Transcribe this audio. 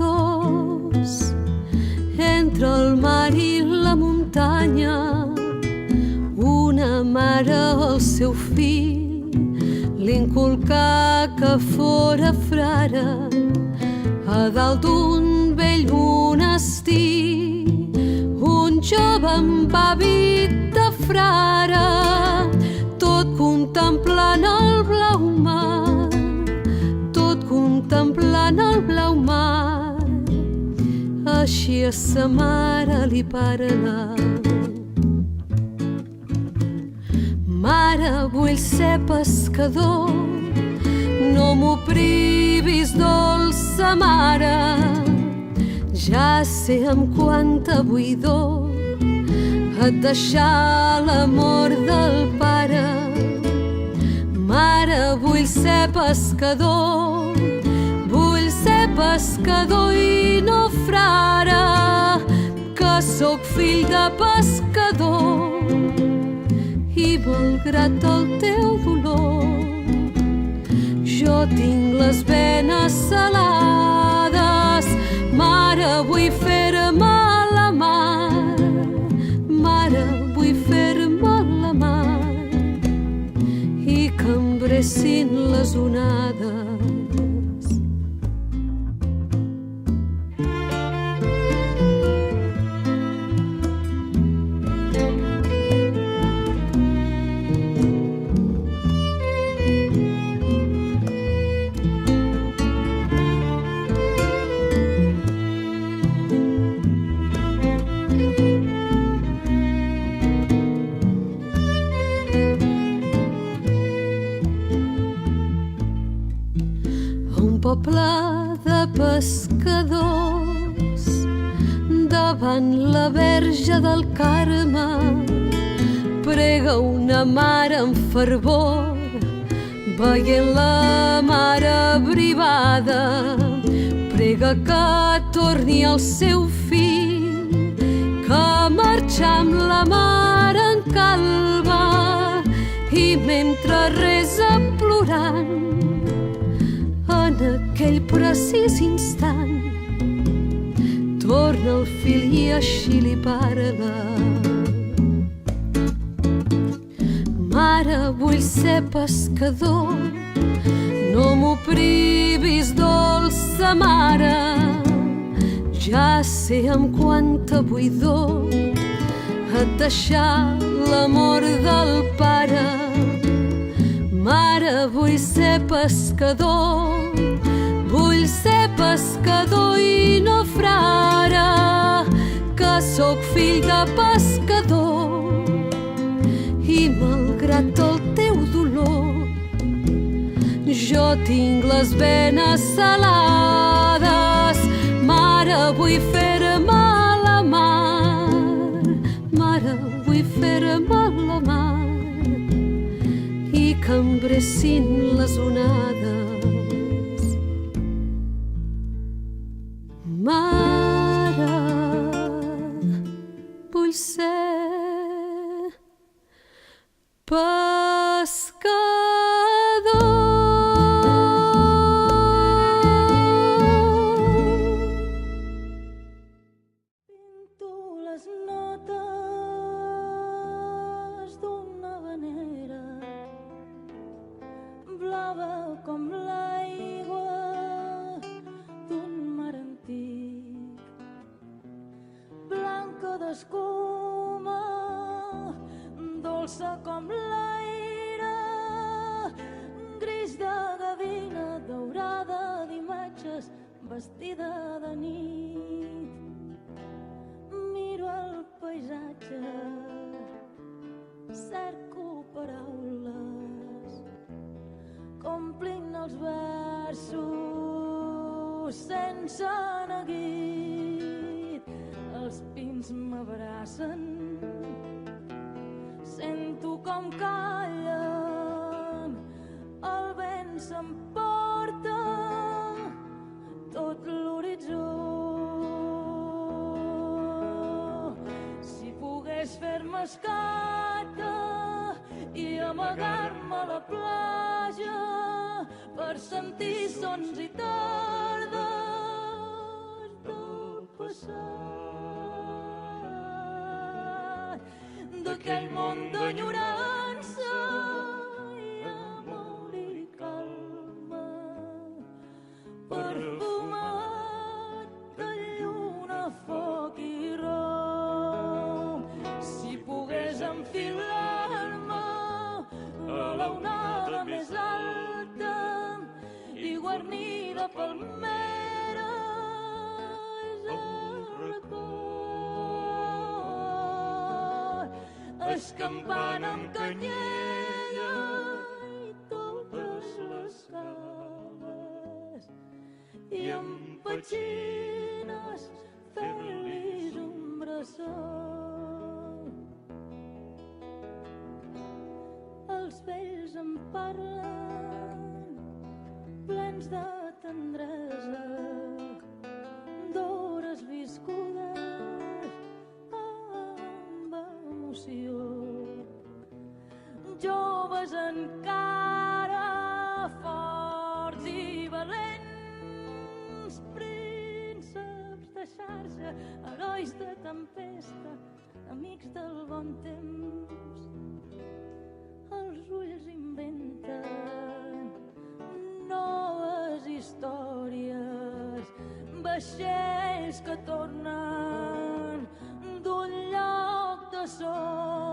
dos, entre el mar i la muntanya, una mare al seu fill li inculcà que fora frare a dalt d'un vell monestir. Un jove amb hàbit de frare, tot contemplant el blau mar, tot contemplant el blau mar. Així a sa mare li parla: mare, vull ser pescador, no m'ho privis, dolça mare. Ja sé amb quanta buidor et deixar l'amor del pare. Mare, vull ser pescador, vull ser pescador i no frare, que sóc fill de pescador i malgrat el teu dolor jo tinc les venes salades. Mare, vull fer-me la mar, mare, vull fer-me la mar i que em bressin les onades. Poble de pescadors, davant la Verge del Carme, prega una mare amb fervor, veient la mare brivada, prega que torni el seu fill, que marxa amb la mare en calma, i mentre resa plorant, en aquell precís instant torna el fill i així li parla: mare, vull ser pescador, no m'ho privis, dolça mare. Ja sé amb quanta buidor et deixar l'amor del pare. Mare, vull ser pescador, vull ser pescador i no frare, que sóc fill de pescador i malgrat el teu dolor jo tinc les venes salades. Mare, vull fer-me la mar, mare, vull fer-me la mar i que em bressin les onades. Mare, vull ser Pinto les notes d'una havanera, blava com l'aigua d'un mar antic, blanca d'escuma, dolça com l'aire, gris de gavina, daurada d'imatges, vestida de nit. Miro el paisatge, cerco paraules, complint els versos sense neguit. Els pins m'abracen, sento com callen, el vent s'emporta tot l'horitzó. Si pogués fer-me escata i amagar-me a la platja per sentir sons i tardes d'aquell món d'enyorança i amor i calma, perfumat de lluna, foc i rom. Si pogués enfilar-me a l'onada més alta i guarnida palmeres al record, escampant amb canyella i totes les cales i amb petxines fer-lis un bressol. Els vells em parlen plens de tendresa, d'hores viscudes amb emoció. Joves encara, forts i valents, prínceps de xarxa, herois de tempesta, amics del bon temps. Els ulls inventen noves històries, vaixells que tornen d'un lloc de son